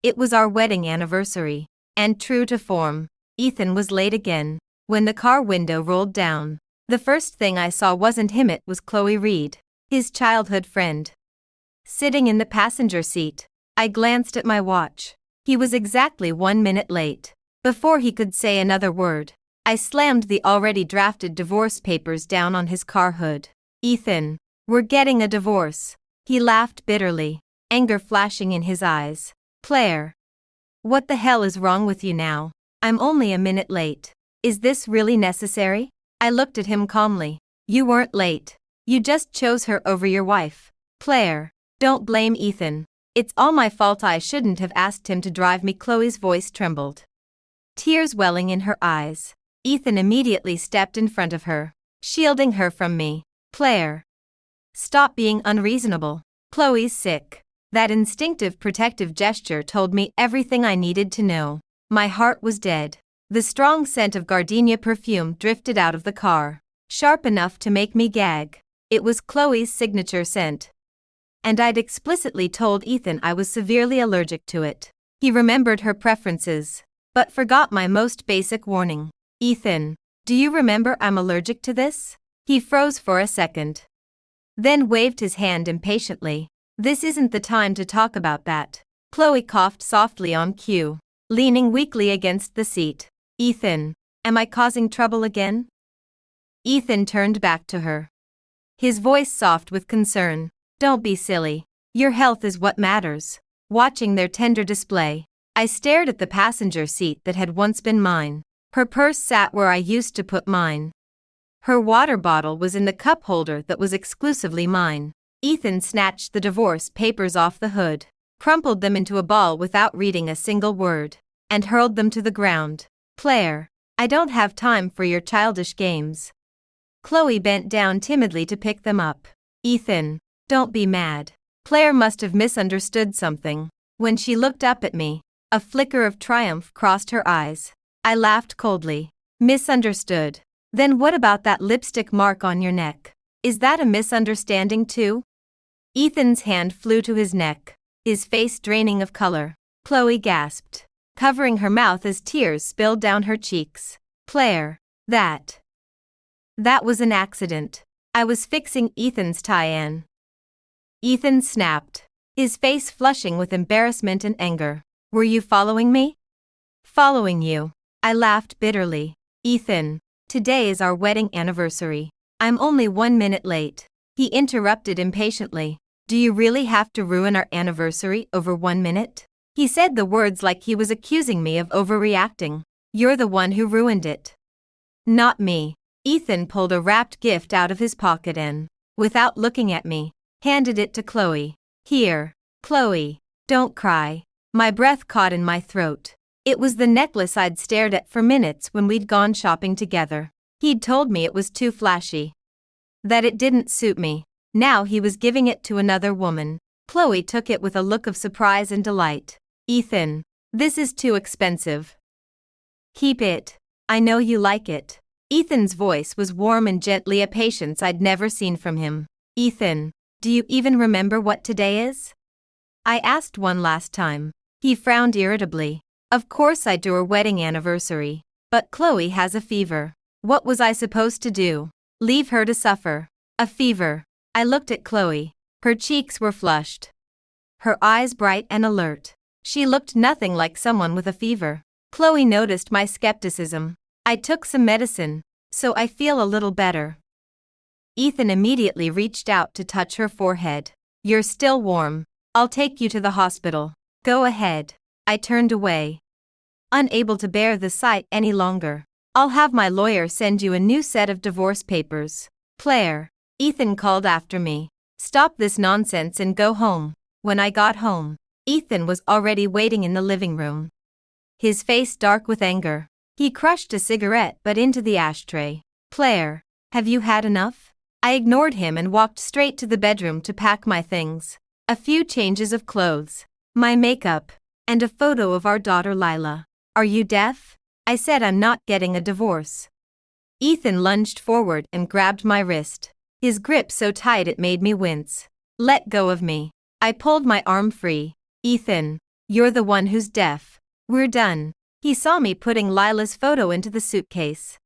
It was our wedding anniversary. And true to form, Ethan was late again. When the car window rolled down, the first thing I saw wasn't him, it was Chloe Reed, his childhood friend. Sitting in the passenger seat, I glanced at my watch. He was exactly 1 minute late. Before he could say another word, I slammed the already drafted divorce papers down on his car hood. Ethan, we're getting a divorce. He laughed bitterly, anger flashing in his eyes. Claire. What the hell is wrong with you now? I'm only a minute late. Is this really necessary? I looked at him calmly. You weren't late. You just chose her over your wife. Claire, don't blame Ethan. It's all my fault. I shouldn't have asked him to drive me. Chloe's voice trembled, tears welling in her eyes. Ethan immediately stepped in front of her, shielding her from me. Claire, stop being unreasonable. Chloe's sick. That instinctive protective gesture told me everything I needed to know. My heart was dead. The strong scent of gardenia perfume drifted out of the car, sharp enough to make me gag. It was Chloe's signature scent, and I'd explicitly told Ethan I was severely allergic to it. He remembered her preferences, but forgot my most basic warning. Ethan, do you remember I'm allergic to this? He froze for a second, then waved his hand impatiently. This isn't the time to talk about that. Chloe coughed softly on cue, leaning weakly against the seat. Ethan, am I causing trouble again? Ethan turned back to her, his voice soft with concern. Don't be silly. Your health is what matters. Watching their tender display, I stared at the passenger seat that had once been mine. Her purse sat where I used to put mine. Her water bottle was in the cup holder that was exclusively mine. Ethan snatched the divorce papers off the hood, crumpled them into a ball without reading a single word, and hurled them to the ground. Claire, I don't have time for your childish games. Chloe bent down timidly to pick them up. Ethan, don't be mad. Claire must have misunderstood something. When she looked up at me, a flicker of triumph crossed her eyes. I laughed coldly. Misunderstood? Then what about that lipstick mark on your neck? Is that a misunderstanding too? Ethan's hand flew to his neck, his face draining of color. Chloe gasped, covering her mouth as tears spilled down her cheeks. Claire, that was an accident. I was fixing Ethan's tie-in. Ethan snapped, his face flushing with embarrassment and anger. Were you following me? Following you. I laughed bitterly. Ethan, today is our wedding anniversary. I'm only 1 minute late. He interrupted impatiently. Do you really have to ruin our anniversary over 1 minute? He said the words like he was accusing me of overreacting. You're the one who ruined it, not me. Ethan pulled a wrapped gift out of his pocket and, without looking at me, handed it to Chloe. Here, Chloe, don't cry. My breath caught in my throat. It was the necklace I'd stared at for minutes when we'd gone shopping together. He'd told me it was too flashy, that it didn't suit me. Now he was giving it to another woman. Chloe took it with a look of surprise and delight. Ethan, this is too expensive. Keep it. I know you like it. Ethan's voice was warm and gently, a patience I'd never seen from him. Ethan, do you even remember what today is? I asked one last time. He frowned irritably. Of course I do, our wedding anniversary. But Chloe has a fever. What was I supposed to do? Leave her to suffer? A fever. I looked at Chloe. Her cheeks were flushed, her eyes bright and alert. She looked nothing like someone with a fever. Chloe noticed my skepticism. I took some medicine, so I feel a little better. Ethan immediately reached out to touch her forehead. You're still warm. I'll take you to the hospital. Go ahead. I turned away, unable to bear the sight any longer. I'll have my lawyer send you a new set of divorce papers. Claire, Ethan called after me. Stop this nonsense and go home. When I got home, Ethan was already waiting in the living room, his face dark with anger. He crushed a cigarette butt into the ashtray. Claire, have you had enough? I ignored him and walked straight to the bedroom to pack my things. A few changes of clothes, my makeup, and a photo of our daughter Lila. Are you deaf? I said I'm not getting a divorce. Ethan lunged forward and grabbed my wrist, his grip so tight it made me wince. Let go of me. I pulled my arm free. Ethan, You're the one who's deaf. We're done. He saw me putting Lila's photo into the suitcase.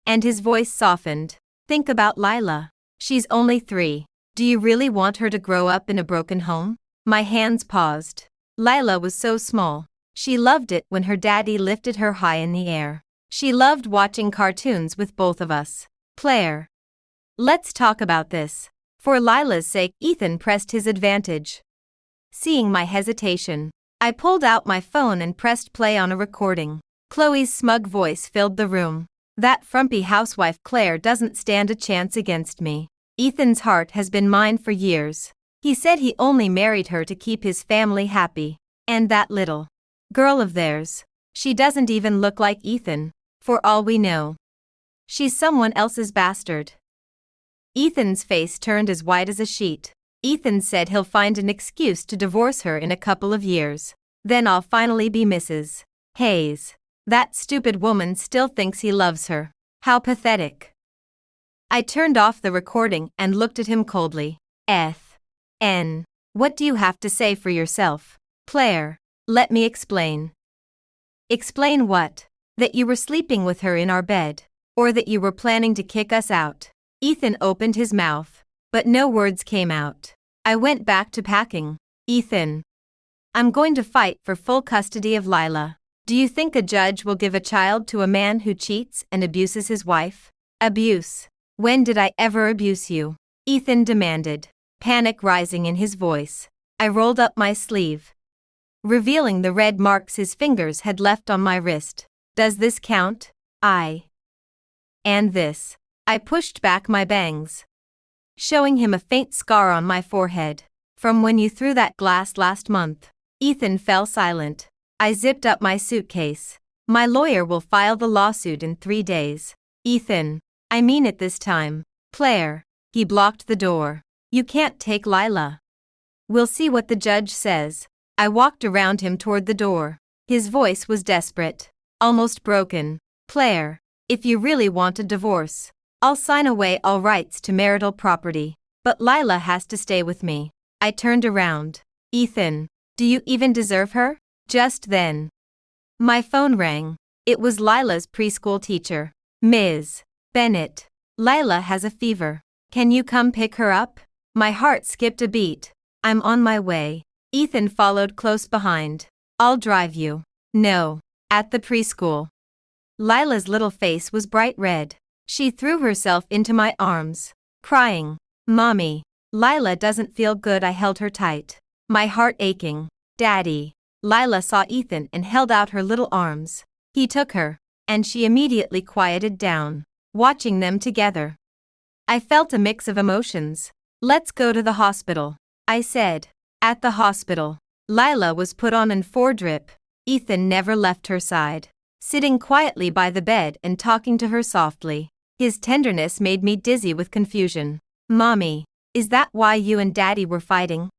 And his voice softened. Think about Lila. She's only 3. Do you really want her to grow up in a broken home? My hands paused. Lila was so small. She loved it when her daddy lifted her high in the air. She loved watching cartoons with both of us. Claire. Let's talk about this. For Lila's sake, Ethan pressed his advantage. Seeing my hesitation, I pulled out my phone and pressed play on a recording. Chloe's smug voice filled the room. That frumpy housewife Claire doesn't stand a chance against me. Ethan's heart has been mine for years. He said he only married her to keep his family happy. And that little girl of theirs, she doesn't even look like Ethan, for all we know. She's someone else's bastard. Ethan's face turned as white as a sheet. Ethan said he'll find an excuse to divorce her in a couple of years. Then I'll finally be Mrs. Hayes. That stupid woman still thinks he loves her. How pathetic. I turned off the recording and looked at him coldly. N. What do you have to say for yourself? Claire, let me explain. Explain what? That you were sleeping with her in our bed. Or that you were planning to kick us out. Ethan opened his mouth, but no words came out. I went back to packing. Ethan. I'm going to fight for full custody of Lila. Do you think a judge will give a child to a man who cheats and abuses his wife? Abuse. When did I ever abuse you? Ethan demanded, panic rising in his voice. I rolled up my sleeve, revealing the red marks his fingers had left on my wrist. Does this count? And this. I pushed back my bangs, showing him a faint scar on my forehead. From when you threw that glass last month. Ethan fell silent. I zipped up my suitcase. My lawyer will file the lawsuit in 3 days. Ethan, I mean it this time. Claire. He blocked the door. You can't take Lila. We'll see what the judge says. I walked around him toward the door. His voice was desperate, almost broken. Claire, if you really want a divorce, I'll sign away all rights to marital property. But Lila has to stay with me. I turned around. Ethan, do you even deserve her? Just then, my phone rang. It was Lila's preschool teacher. Ms. Bennett. Lila has a fever. Can you come pick her up? My heart skipped a beat. I'm on my way. Ethan followed close behind. I'll drive you. No. At the preschool. Lila's little face was bright red. She threw herself into my arms, crying, Mommy. Lila doesn't feel good. I held her tight, my heart aching. Daddy. Lila saw Ethan and held out her little arms. He took her, and she immediately quieted down, watching them together. I felt a mix of emotions. Let's go to the hospital, I said. At the hospital, Lila was put on an 4-drip. Ethan never left her side, sitting quietly by the bed and talking to her softly. His tenderness made me dizzy with confusion. Mommy, is that why you and Daddy were fighting?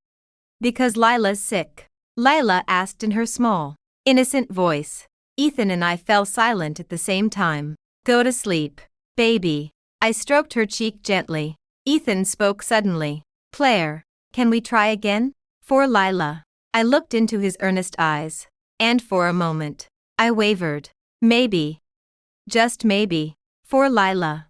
Because Lila's sick, Lila asked in her small, innocent voice. Ethan and I fell silent at the same time. Go to sleep, baby. I stroked her cheek gently. Ethan spoke suddenly. Claire, can we try again? For Lila. I looked into his earnest eyes. And for a moment, I wavered. Maybe. Just maybe. For Lila.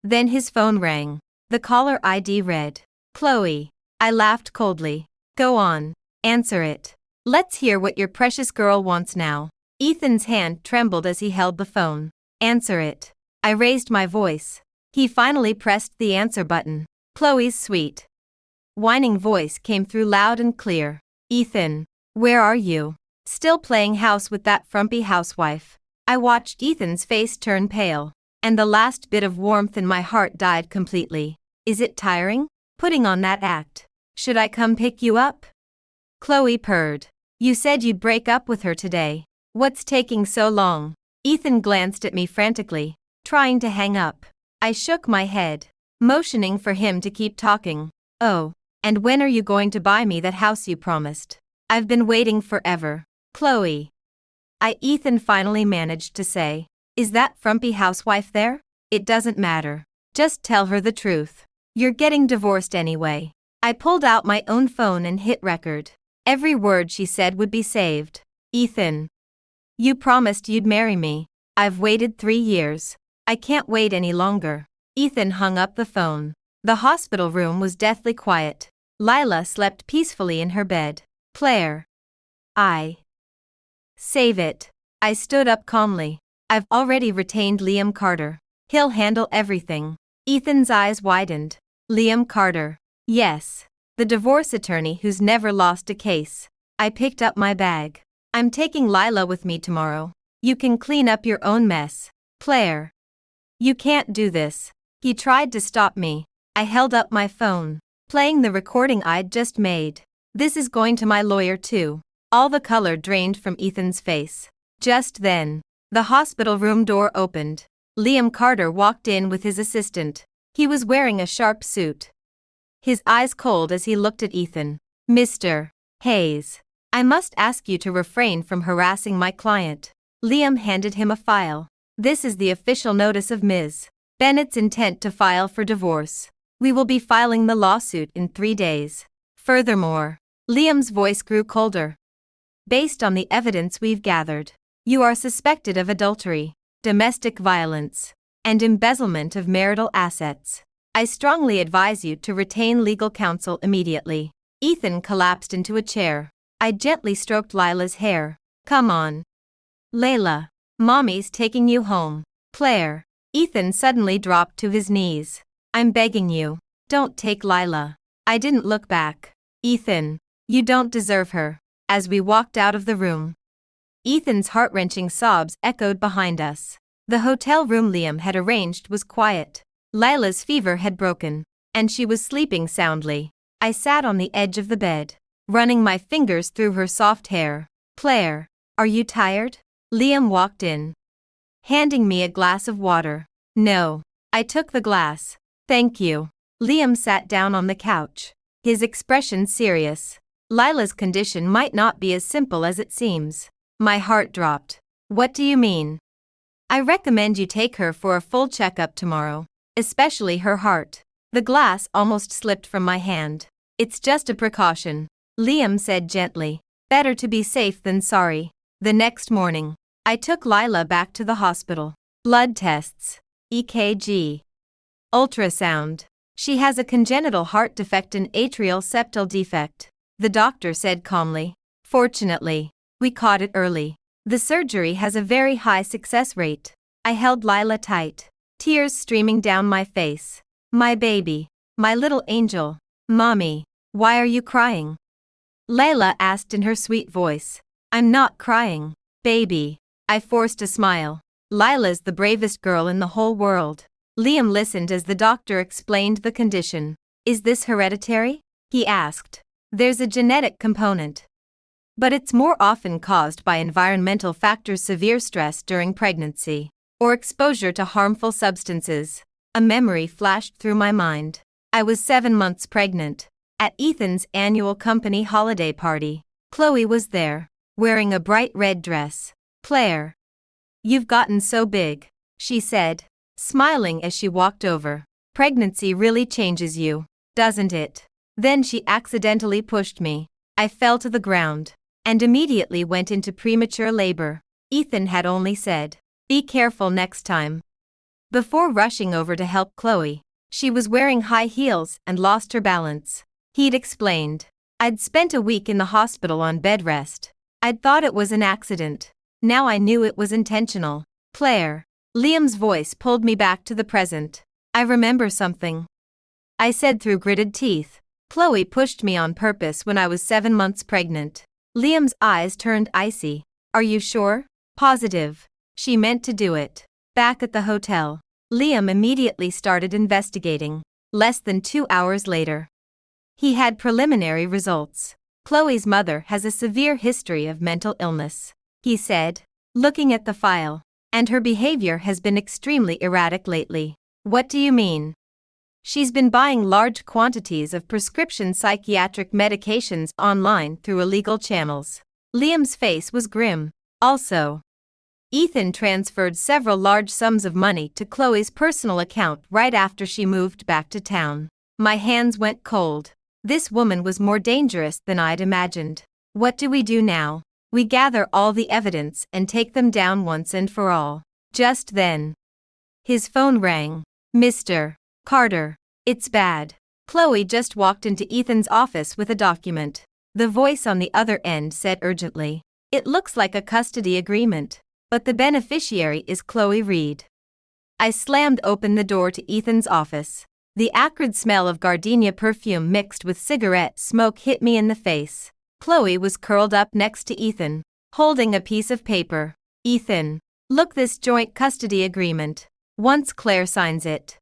Then his phone rang. The caller ID read, Chloe. I laughed coldly. Go on. Answer it. Let's hear what your precious girl wants now. Ethan's hand trembled as he held the phone. Answer it. I raised my voice. He finally pressed the answer button. Chloe's sweet, whining voice came through loud and clear. Ethan, where are you? Still playing house with that frumpy housewife? I watched Ethan's face turn pale, and the last bit of warmth in my heart died completely. Is it tiring, putting on that act? Should I come pick you up? Chloe purred. You said you'd break up with her today. What's taking so long? Ethan glanced at me frantically, trying to hang up. I shook my head, motioning for him to keep talking. Oh, and when are you going to buy me that house you promised? I've been waiting forever. Chloe. Ethan finally managed to say. Is that frumpy housewife there? It doesn't matter. Just tell her the truth. You're getting divorced anyway. I pulled out my own phone and hit record. Every word she said would be saved. Ethan. You promised you'd marry me. I've waited 3 years. I can't wait any longer. Ethan hung up the phone. The hospital room was deathly quiet. Lila slept peacefully in her bed. Claire. Save it. I stood up calmly. I've already retained Liam Carter. He'll handle everything. Ethan's eyes widened. Liam Carter. Yes. The divorce attorney who's never lost a case. I picked up my bag. I'm taking Lila with me tomorrow. You can clean up your own mess. Claire. You can't do this. He tried to stop me. I held up my phone, playing the recording I'd just made. This is going to my lawyer too. All the color drained from Ethan's face. Just then, the hospital room door opened. Liam Carter walked in with his assistant. He was wearing a sharp suit. His eyes cold as he looked at Ethan. Mr. Hayes, I must ask you to refrain from harassing my client. Liam handed him a file. This is the official notice of Ms. Bennett's intent to file for divorce. We will be filing the lawsuit in 3 days. Furthermore, Liam's voice grew colder. Based on the evidence we've gathered, you are suspected of adultery, domestic violence, and embezzlement of marital assets. I strongly advise you to retain legal counsel immediately. Ethan collapsed into a chair. I gently stroked Lila's hair. Come on. Layla, Mommy's taking you home. Claire. Ethan suddenly dropped to his knees. I'm begging you, don't take Lila. I didn't look back. Ethan, you don't deserve her. As we walked out of the room, Ethan's heart-wrenching sobs echoed behind us. The hotel room Liam had arranged was quiet. Lila's fever had broken, and she was sleeping soundly. I sat on the edge of the bed, running my fingers through her soft hair. Claire, are you tired? Liam walked in, handing me a glass of water. No. I took the glass. Thank you. Liam sat down on the couch, his expression serious. Lila's condition might not be as simple as it seems. My heart dropped. What do you mean? I recommend you take her for a full checkup tomorrow, especially her heart. The glass almost slipped from my hand. It's just a precaution, Liam said gently. Better to be safe than sorry. The next morning, I took Lila back to the hospital. Blood tests, EKG, ultrasound. She has a congenital heart defect and atrial septal defect, the doctor said calmly. Fortunately, we caught it early. The surgery has a very high success rate. I held Lila tight, tears streaming down my face. My baby, my little angel. Mommy, why are you crying? Layla asked in her sweet voice. I'm not crying, baby. I forced a smile. Lila's the bravest girl in the whole world. Liam listened as the doctor explained the condition. Is this hereditary? He asked. There's a genetic component, but it's more often caused by environmental factors, severe stress during pregnancy, or exposure to harmful substances. A memory flashed through my mind. I was 7 months pregnant. At Ethan's annual company holiday party, Chloe was there, wearing a bright red dress. Claire, you've gotten so big, she said, smiling as she walked over. Pregnancy really changes you, doesn't it? Then she accidentally pushed me. I fell to the ground, and immediately went into premature labor. Ethan had only said, be careful next time. Before rushing over to help Chloe, she was wearing high heels and lost her balance. He'd explained. I'd spent a week in the hospital on bed rest. I'd thought it was an accident. Now I knew it was intentional. Claire. Liam's voice pulled me back to the present. I remember something, I said through gritted teeth. Chloe pushed me on purpose when I was 7 months pregnant. Liam's eyes turned icy. Are you sure? Positive. She meant to do it. Back at the hotel, Liam immediately started investigating. Less than 2 hours later, he had preliminary results. Chloe's mother has a severe history of mental illness, he said, looking at the file, and her behavior has been extremely erratic lately. What do you mean? She's been buying large quantities of prescription psychiatric medications online through illegal channels. Liam's face was grim. Also, Ethan transferred several large sums of money to Chloe's personal account right after she moved back to town. My hands went cold. This woman was more dangerous than I'd imagined. What do we do now? We gather all the evidence and take them down once and for all. Just then, his phone rang. Mr. Carter, it's bad. Chloe just walked into Ethan's office with a document. The voice on the other end said urgently, "It looks like a custody agreement, but the beneficiary is Chloe Reed." I slammed open the door to Ethan's office. The acrid smell of gardenia perfume mixed with cigarette smoke hit me in the face. Chloe was curled up next to Ethan, holding a piece of paper. "Ethan, look, this joint custody agreement. Once Claire signs it,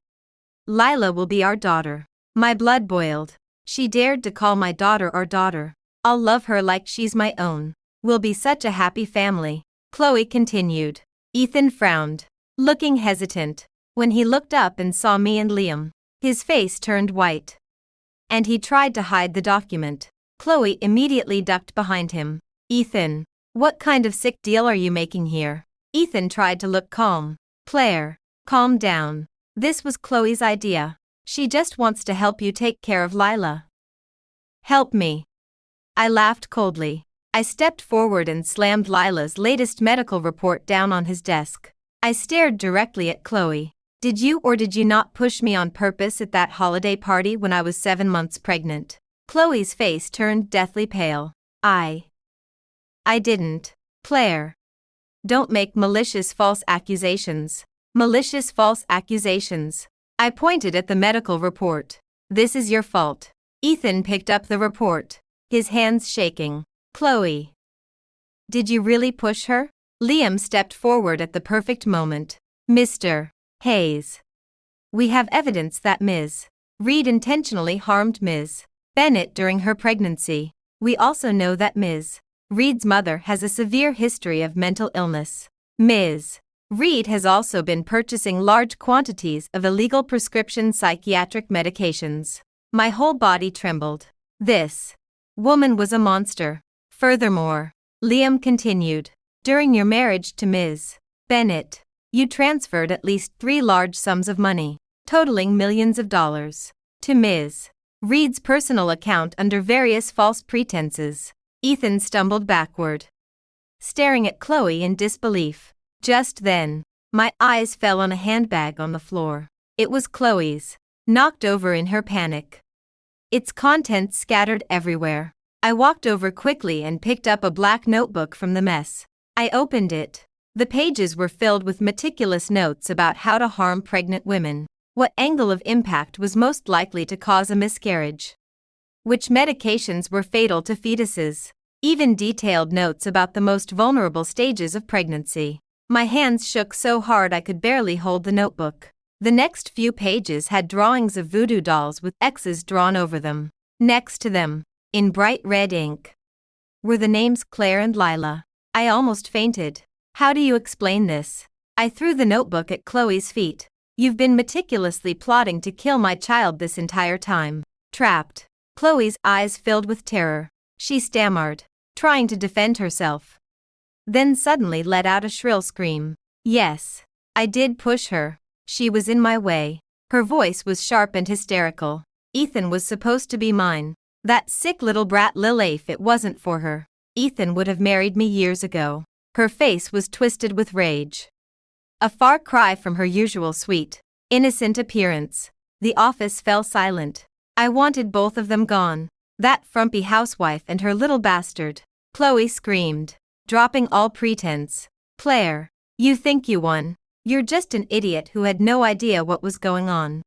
Lila will be our daughter." My blood boiled. She dared to call my daughter our daughter. "I'll love her like she's my own. We'll be such a happy family," Chloe continued. Ethan frowned, looking hesitant. When he looked up and saw me and Liam, his face turned white. And he tried to hide the document. Chloe immediately ducked behind him. "Ethan, what kind of sick deal are you making here?" Ethan tried to look calm. "Claire, calm down. This was Chloe's idea. She just wants to help you take care of Lila." "Help me?" I laughed coldly. I stepped forward and slammed Lila's latest medical report down on his desk. I stared directly at Chloe. "Did you or did you not push me on purpose at that holiday party when I was 7 months pregnant?" Chloe's face turned deathly pale. I didn't. Claire. Don't make malicious false accusations. Malicious false accusations. I pointed at the medical report. "This is your fault." Ethan picked up the report, his hands shaking. "Chloe, did you really push her?" Liam stepped forward at the perfect moment. "Mr. Hayes, we have evidence that Ms. Reed intentionally harmed Ms. Bennett during her pregnancy. We also know that Ms. Reed's mother has a severe history of mental illness. Ms. Reed has also been purchasing large quantities of illegal prescription psychiatric medications." My whole body trembled. This woman was a monster. Furthermore, Liam continued, "During your marriage to Ms. Bennett, you transferred at least 3 large sums of money, totaling millions of dollars, to Ms. Reed's personal account under various false pretenses." Ethan stumbled backward, staring at Chloe in disbelief. Just then, my eyes fell on a handbag on the floor. It was Chloe's, knocked over in her panic, its contents scattered everywhere. I walked over quickly and picked up a black notebook from the mess. I opened it. The pages were filled with meticulous notes about how to harm pregnant women, what angle of impact was most likely to cause a miscarriage, which medications were fatal to fetuses, even detailed notes about the most vulnerable stages of pregnancy. My hands shook so hard I could barely hold the notebook. The next few pages had drawings of voodoo dolls with X's drawn over them. Next to them, in bright red ink, were the names Claire and Lila. I almost fainted. "How do you explain this?" I threw the notebook at Chloe's feet. "You've been meticulously plotting to kill my child this entire time." Trapped. Chloe's eyes filled with terror. She stammered, trying to defend herself, then suddenly let out a shrill scream. "Yes, I did push her. She was in my way." Her voice was sharp and hysterical. "Ethan was supposed to be mine. That sick little brat Lily, if it wasn't for her, Ethan would have married me years ago." Her face was twisted with rage, a far cry from her usual sweet, innocent appearance. The office fell silent. I wanted both of them gone. That frumpy housewife and her little bastard. Chloe screamed, dropping all pretense. "Claire, you think you won. You're just an idiot who had no idea what was going on.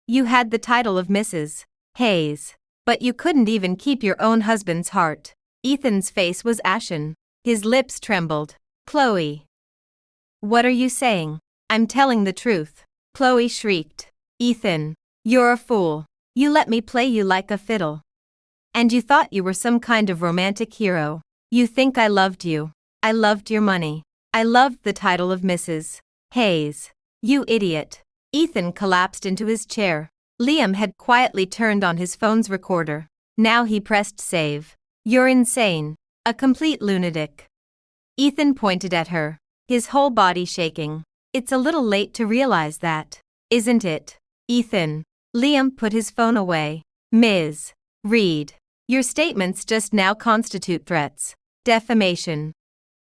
You had the title of Mrs. Hayes, but you couldn't even keep your own husband's heart." Ethan's face was ashen. His lips trembled. "Chloe, what are you saying?" "I'm telling the truth," Chloe shrieked. "Ethan, you're a fool. You let me play you like a fiddle. And you thought you were some kind of romantic hero. You think I loved you. I loved your money. I loved the title of Mrs. Hayes. You idiot." Ethan collapsed into his chair. Liam had quietly turned on his phone's recorder. Now he pressed save. "You're insane. A complete lunatic." Ethan pointed at her, his whole body shaking. "It's a little late to realize that, isn't it, Ethan?" Liam put his phone away. "Ms. Reed, Your statements just now constitute threats, defamation,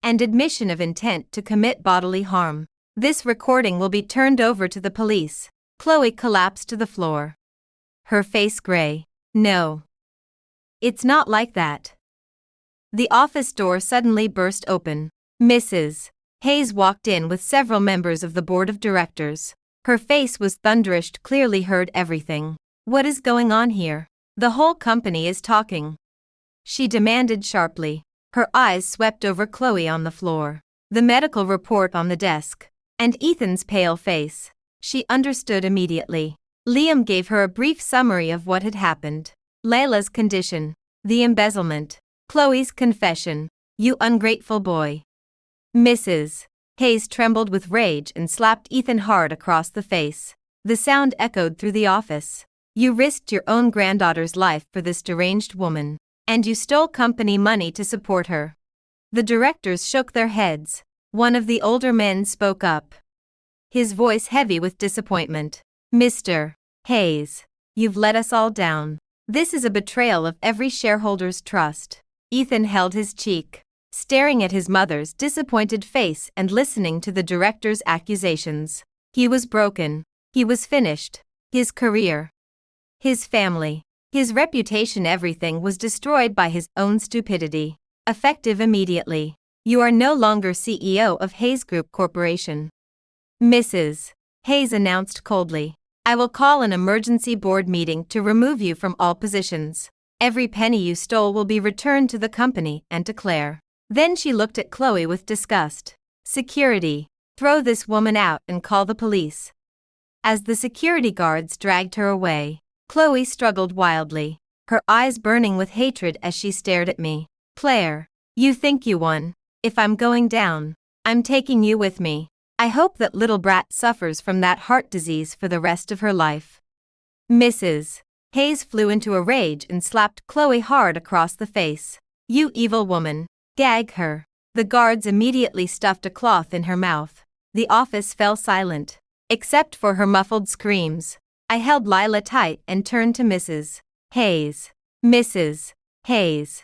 and admission of intent to commit bodily harm. This recording will be turned over to the police. Chloe collapsed to the floor, her face gray. No. It's not like that. The office door suddenly burst open. Mrs. Hayes walked in with several members of the board of directors. Her face was thunderous, clearly heard everything. What is going on here? The whole company is talking, she demanded sharply. Her eyes swept over Chloe on the floor, the medical report on the desk, and Ethan's pale face. She understood immediately. Liam gave her a brief summary of what had happened. Layla's condition, the embezzlement, Chloe's confession. You ungrateful boy. Mrs. Hayes trembled with rage and slapped Ethan hard across the face. The sound echoed through the office. You risked your own granddaughter's life for this deranged woman, and you stole company money to support her. The directors shook their heads. One of the older men spoke up, his voice heavy with disappointment. Mr. Hayes, you've let us all down. This is a betrayal of every shareholder's trust. Ethan held his cheek, staring at his mother's disappointed face and listening to the director's accusations. He was broken. He was finished. His career, his family, his reputation, everything was destroyed by his own stupidity. Effective immediately. You are no longer CEO of Hayes Group Corporation. Mrs. Hayes announced coldly. I will call an emergency board meeting to remove you from all positions. Every penny you stole will be returned to the company and to Claire. Then she looked at Chloe with disgust. Security, throw this woman out and call the police. As the security guards dragged her away, Chloe struggled wildly, her eyes burning with hatred as she stared at me. Claire, you think you won. If I'm going down, I'm taking you with me. I hope that little brat suffers from that heart disease for the rest of her life. Mrs. Hayes flew into a rage and slapped Chloe hard across the face. You evil woman. Gag her. The guards immediately stuffed a cloth in her mouth. The office fell silent, except for her muffled screams. I held Lila tight and turned to Mrs. Hayes. Mrs. Hayes.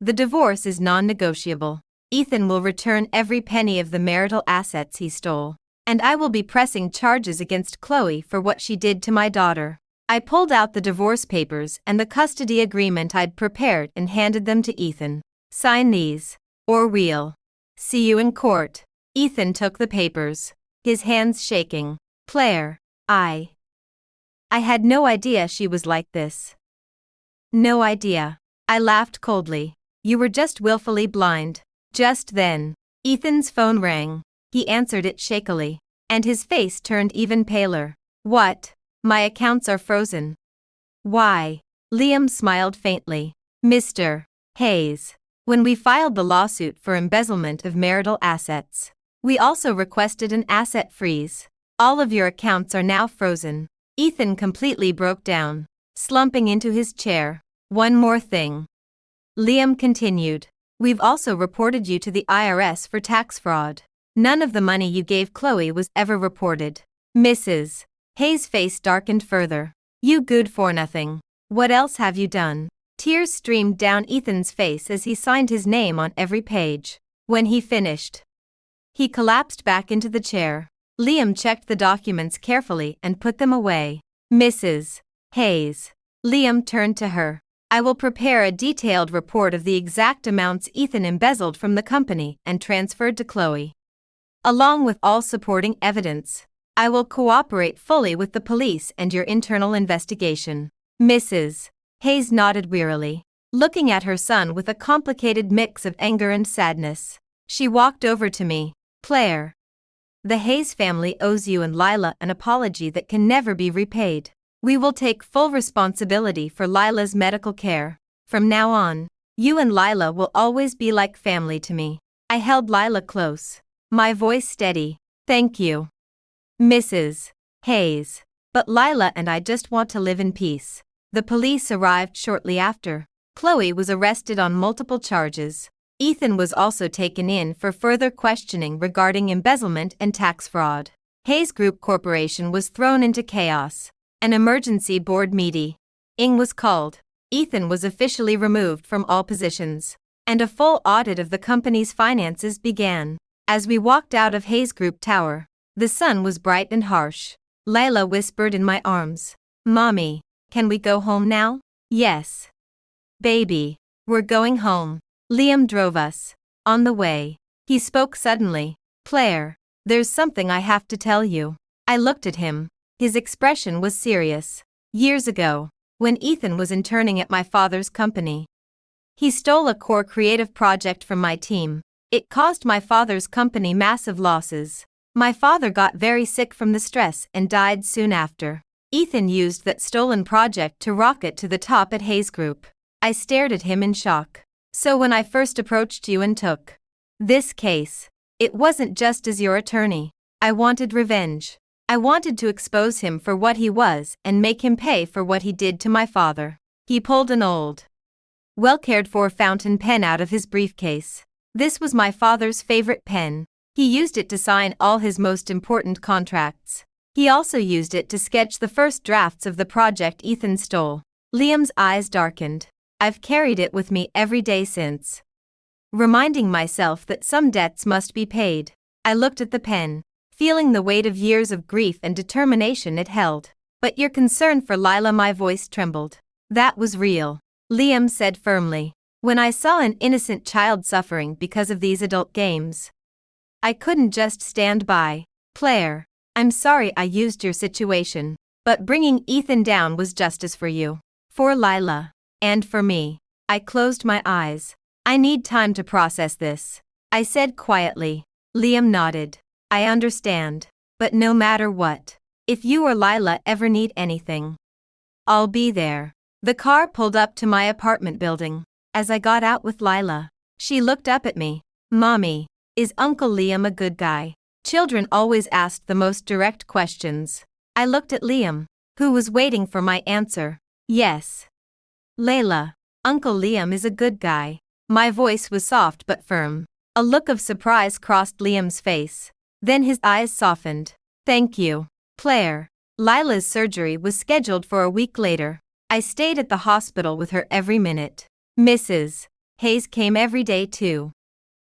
The divorce is non-negotiable. Ethan will return every penny of the marital assets he stole, and I will be pressing charges against Chloe for what she did to my daughter. I pulled out the divorce papers and the custody agreement I'd prepared and handed them to Ethan. Sign these, or we'll see you in court. Ethan took the papers, his hands shaking. Claire, I had no idea she was like this. No idea. I laughed coldly. You were just willfully blind. Just then, Ethan's phone rang. He answered it shakily, and his face turned even paler. What? My accounts are frozen. Why? Liam smiled faintly. Mr. Hayes, when we filed the lawsuit for embezzlement of marital assets, we also requested an asset freeze. All of your accounts are now frozen. Ethan completely broke down, slumping into his chair. One more thing, Liam continued. We've also reported you to the IRS for tax fraud. None of the money you gave Chloe was ever reported. Mrs. Hayes' face darkened further. You good for nothing. What else have you done? Tears streamed down Ethan's face as he signed his name on every page. When he finished, he collapsed back into the chair. Liam checked the documents carefully and put them away. Mrs. Hayes. Liam turned to her. I will prepare a detailed report of the exact amounts Ethan embezzled from the company and transferred to Chloe, along with all supporting evidence. I will cooperate fully with the police and your internal investigation. Mrs. Hayes nodded wearily, looking at her son with a complicated mix of anger and sadness. She walked over to me. Claire, the Hayes family owes you and Lila an apology that can never be repaid. We will take full responsibility for Lila's medical care. From now on, you and Lila will always be like family to me. I held Lila close, my voice steady. Thank you, Mrs. Hayes. But Lila and I just want to live in peace. The police arrived shortly after. Chloe was arrested on multiple charges. Ethan was also taken in for further questioning regarding embezzlement and tax fraud. Hayes Group Corporation was thrown into chaos. An emergency board meeting was called. Ethan was officially removed from all positions, and a full audit of the company's finances began. As we walked out of Hayes Group Tower, the sun was bright and harsh. Lila whispered in my arms, "Mommy, can we go home now?" "Yes. Baby, we're going home." Liam drove us. On the way, he spoke suddenly. "Claire, there's something I have to tell you." I looked at him. His expression was serious. Years ago, when Ethan was interning at my father's company, he stole a core creative project from my team. It caused my father's company massive losses. My father got very sick from the stress and died soon after. Ethan used that stolen project to rocket to the top at Hayes Group. I stared at him in shock. "So when I first approached you and took this case, it wasn't just as your attorney. I wanted revenge. I wanted to expose him for what he was and make him pay for what he did to my father." He pulled an old, well-cared-for fountain pen out of his briefcase. This was my father's favorite pen. He used it to sign all his most important contracts. He also used it to sketch the first drafts of the project Ethan stole. Liam's eyes darkened. "I've carried it with me every day since, reminding myself that some debts must be paid." I looked at the pen, feeling the weight of years of grief and determination it held. "But your concern for Lila," my voice trembled. "That was real," Liam said firmly. "When I saw an innocent child suffering because of these adult games, I couldn't just stand by." "Claire, I'm sorry I used your situation, but bringing Ethan down was justice for you, for Lila, and for me." I closed my eyes. "I need time to process this," I said quietly. Liam nodded. "I understand. But no matter what, if you or Lila ever need anything, I'll be there." The car pulled up to my apartment building. As I got out with Lila, she looked up at me. "Mommy, is Uncle Liam a good guy?" Children always asked the most direct questions. I looked at Liam, who was waiting for my answer. "Yes, Layla, Uncle Liam is a good guy." My voice was soft but firm. A look of surprise crossed Liam's face. Then his eyes softened. "Thank you, Claire." Lila's surgery was scheduled for a week later. I stayed at the hospital with her every minute. Mrs. Hayes came every day too,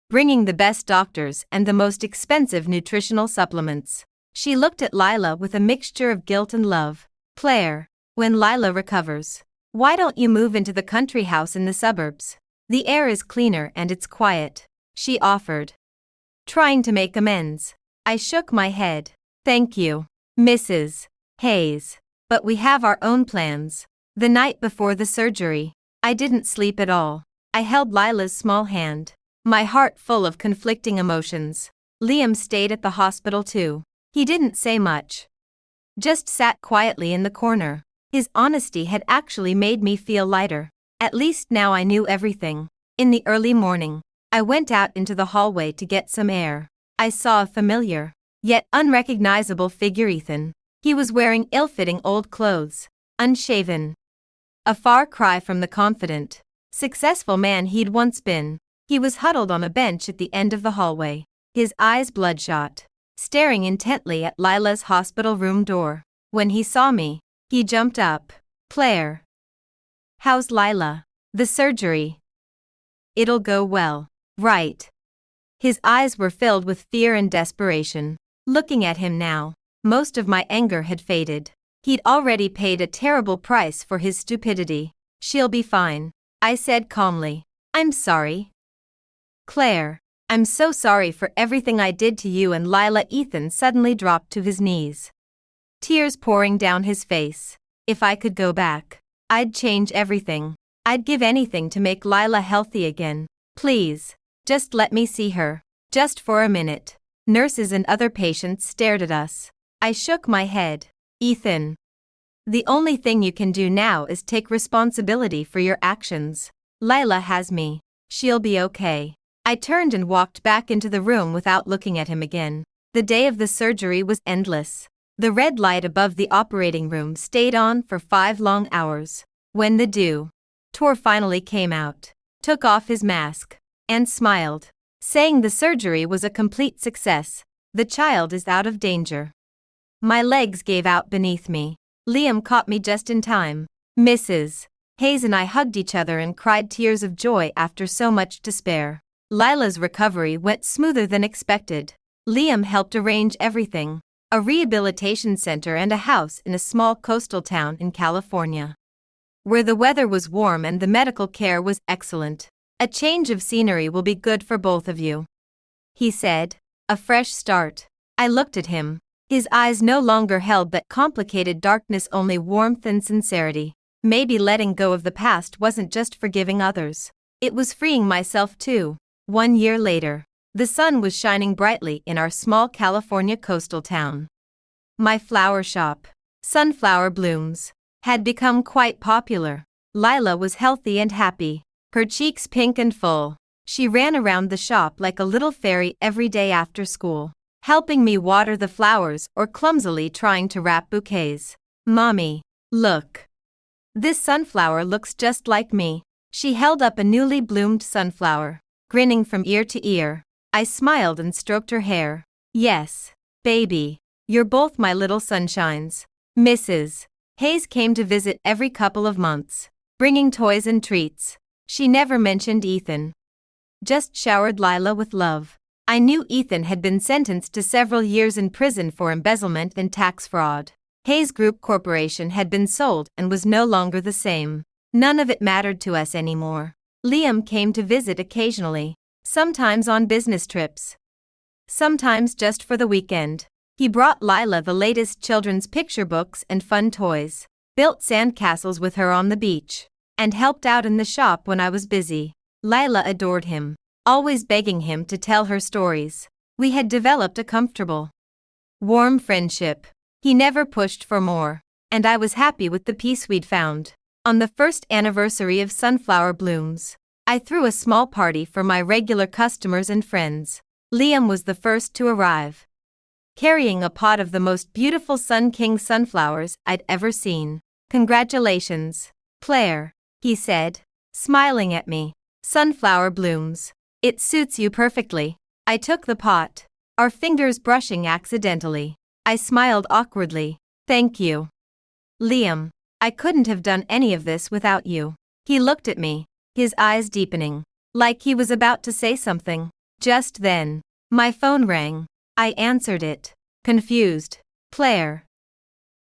bringing the best doctors and the most expensive nutritional supplements. She looked at Lila with a mixture of guilt and love. "Claire, when Lila recovers, why don't you move into the country house in the suburbs? The air is cleaner and it's quiet," she offered, trying to make amends. I shook my head. "Thank you, Mrs. Hayes, but we have our own plans." The night before the surgery, I didn't sleep at all. I held Lila's small hand, my heart full of conflicting emotions. Liam stayed at the hospital too. He didn't say much, just sat quietly in the corner. His honesty had actually made me feel lighter. At least now I knew everything. In the early morning, I went out into the hallway to get some air. I saw a familiar, yet unrecognizable figure: Ethan. He was wearing ill-fitting old clothes, unshaven, a far cry from the confident, successful man he'd once been. He was huddled on a bench at the end of the hallway, his eyes bloodshot, staring intently at Lila's hospital room door. When he saw me, he jumped up. "Claire, how's Lila?" "The surgery. It'll go well, right?" His eyes were filled with fear and desperation. Looking at him now, most of my anger had faded. He'd already paid a terrible price for his stupidity. "She'll be fine," I said calmly. "I'm sorry, Claire. I'm so sorry for everything I did to you and Lila." Ethan suddenly dropped to his knees, tears pouring down his face. "If I could go back, I'd change everything. I'd give anything to make Lila healthy again. Please, just let me see her, just for a minute." Nurses and other patients stared at us. I shook my head. "Ethan, the only thing you can do now is take responsibility for your actions. Lila has me. She'll be okay." I turned and walked back into the room without looking at him again. The day of the surgery was endless. The red light above the operating room stayed on for 5 long hours. When the doctor finally came out, took off his mask, and smiled, saying the surgery was a complete success. "The child is out of danger." My legs gave out beneath me. Liam caught me just in time. "Mrs. Hayes and I hugged each other and cried tears of joy after so much despair. Lila's recovery went smoother than expected. Liam helped arrange everything: a rehabilitation center and a house in a small coastal town in California, where the weather was warm and the medical care was excellent. A change of scenery will be good for both of you, he said. A fresh start. I looked at him. His eyes no longer held that complicated darkness, only warmth and sincerity. Maybe letting go of the past wasn't just forgiving others. It was freeing myself too. 1 year later, the sun was shining brightly in our small California coastal town. My flower shop, Sunflower Blooms, had become quite popular. Lila was healthy and happy, her cheeks pink and full. She ran around the shop like a little fairy every day after school, helping me water the flowers or clumsily trying to wrap bouquets. "Mommy, look. This sunflower looks just like me." She held up a newly bloomed sunflower, grinning from ear to ear. I smiled and stroked her hair. "Yes, baby. You're both my little sunshines." Mrs. Hayes came to visit every couple of months, bringing toys and treats. She never mentioned Ethan, just showered Lila with love. I knew Ethan had been sentenced to several years in prison for embezzlement and tax fraud. Hayes Group Corporation had been sold and was no longer the same. None of it mattered to us anymore. Liam came to visit occasionally, sometimes on business trips, sometimes just for the weekend. He brought Lila the latest children's picture books and fun toys, built sandcastles with her on the beach, and helped out in the shop when I was busy. Lila adored him, always begging him to tell her stories. We had developed a comfortable, warm friendship. He never pushed for more, and I was happy with the peace we'd found. On the first anniversary of Sunflower Blooms, I threw a small party for my regular customers and friends. Liam was the first to arrive, carrying a pot of the most beautiful Sun King sunflowers I'd ever seen. "Congratulations, Claire," he said, smiling at me. "Sunflower Blooms. It suits you perfectly." I took the pot, our fingers brushing accidentally. I smiled awkwardly. "Thank you, Liam. I couldn't have done any of this without you." He looked at me, his eyes deepening, like he was about to say something. Just then, my phone rang. I answered it, confused. "Claire,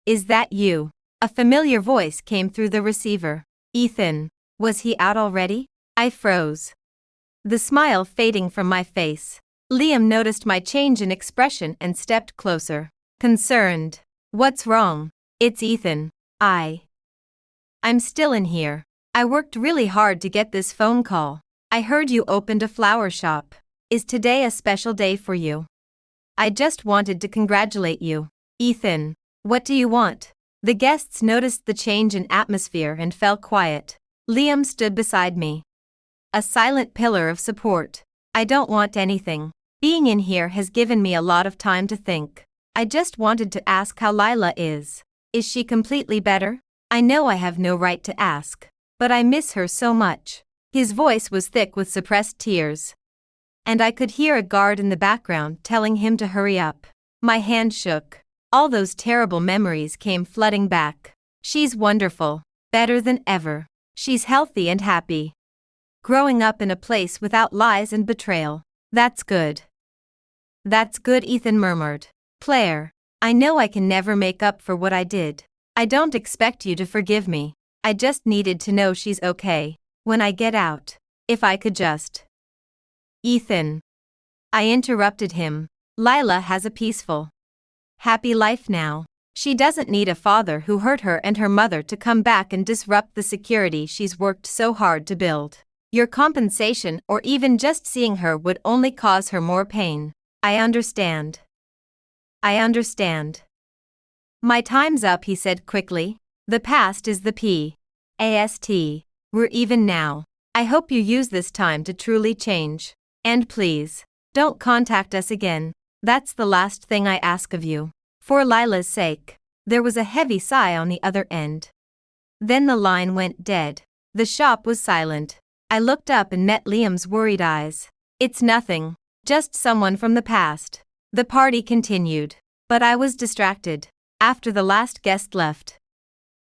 is that you?" A familiar voice came through the receiver. "Ethan, was he out already?" I froze, the smile fading from my face. Liam noticed my change in expression and stepped closer, concerned. "What's wrong?" "It's Ethan. I'm still in here. I worked really hard to get this phone call. I heard you opened a flower shop. Is today a special day for you?" "I just wanted to congratulate you." "Ethan, what do you want?" The guests noticed the change in atmosphere and fell quiet. Liam stood beside me, a silent pillar of support. "I don't want anything. Being in here has given me a lot of time to think. I just wanted to ask how Lila is. Is she completely better?" "I know I have no right to ask, but I miss her so much." His voice was thick with suppressed tears, and I could hear a guard in the background telling him to hurry up. My hand shook. All those terrible memories came flooding back. "She's wonderful, better than ever. She's healthy and happy, growing up in a place without lies and betrayal." "That's good. That's good," Ethan murmured. "Claire, I know I can never make up for what I did. I don't expect you to forgive me. I just needed to know she's okay when I get out. If I could just..." "Ethan," I interrupted him, "Lila has a peaceful, happy life now. She doesn't need a father who hurt her and her mother to come back and disrupt the security she's worked so hard to build. Your compensation or even just seeing her would only cause her more pain." I understand. "My time's up," he said quickly. "The past is the past. We're even now. I hope you use this time to truly change. And please, don't contact us again. That's the last thing I ask of you. For Lila's sake." There was a heavy sigh on the other end. Then the line went dead. The shop was silent. I looked up and met Liam's worried eyes. "It's nothing. Just someone from the past." The party continued, but I was distracted. After the last guest left,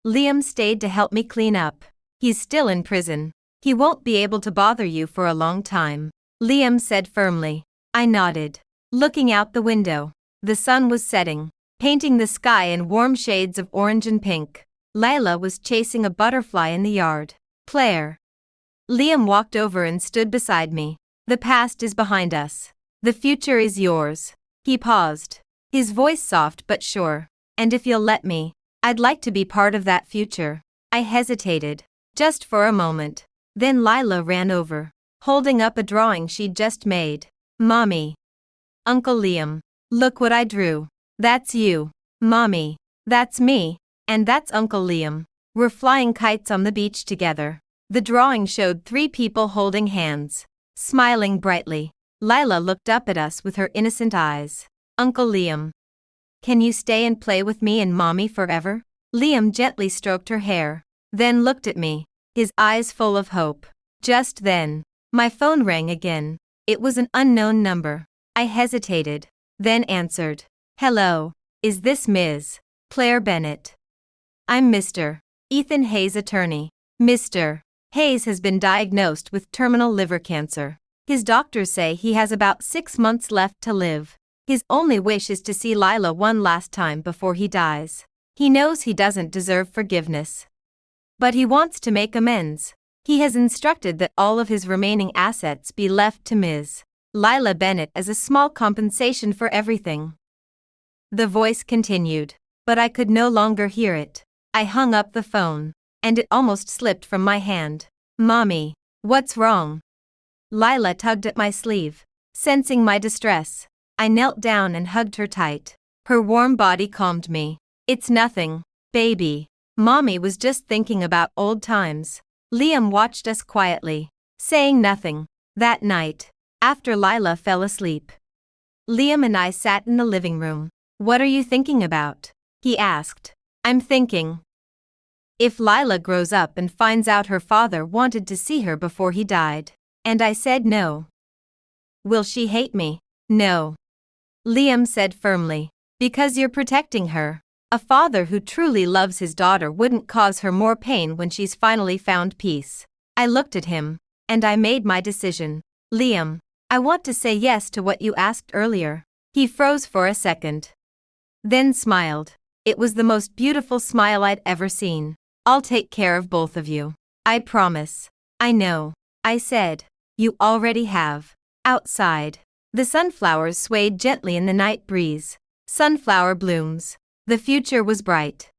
Liam stayed to help me clean up. He's still in prison. He won't be able to bother you for a long time, Liam said firmly. I nodded, looking out the window. The sun was setting, painting the sky in warm shades of orange and pink. Lila was chasing a butterfly in the yard. Claire. Liam walked over and stood beside me. The past is behind us. The future is yours. He paused, his voice soft but sure. And if you'll let me, I'd like to be part of that future. I hesitated, just for a moment. Then Lila ran over, holding up a drawing she'd just made. Mommy. Uncle Liam. Look what I drew. That's you. Mommy. That's me. And that's Uncle Liam. We're flying kites on the beach together. The drawing showed 3 people holding hands, smiling brightly. Lila looked up at us with her innocent eyes. Uncle Liam. Can you stay and play with me and Mommy forever? Liam gently stroked her hair, then looked at me, his eyes full of hope. Just then, my phone rang again. It was an unknown number. I hesitated, then answered. Hello, is this Ms. Claire Bennett? I'm Mr. Ethan Hayes' attorney. Mr. Hayes has been diagnosed with terminal liver cancer. His doctors say he has about 6 months left to live. His only wish is to see Lila one last time before he dies. He knows he doesn't deserve forgiveness, but he wants to make amends. He has instructed that all of his remaining assets be left to Ms. Lila Bennett as a small compensation for everything. The voice continued, but I could no longer hear it. I hung up the phone, and it almost slipped from my hand. Mommy, what's wrong? Lila tugged at my sleeve, sensing my distress. I knelt down and hugged her tight. Her warm body calmed me. It's nothing, baby. Mommy was just thinking about old times. Liam watched us quietly, saying nothing. That night, after Lila fell asleep, Liam and I sat in the living room. What are you thinking about? He asked. I'm thinking, if Lila grows up and finds out her father wanted to see her before he died, and I said no, will she hate me? No. Liam said firmly. Because you're protecting her. A father who truly loves his daughter wouldn't cause her more pain when she's finally found peace. I looked at him, and I made my decision. Liam, I want to say yes to what you asked earlier. He froze for a second, then smiled. It was the most beautiful smile I'd ever seen. I'll take care of both of you. I promise. I know, I said. You already have. Outside, the sunflowers swayed gently in the night breeze. Sunflower blooms. The future was bright.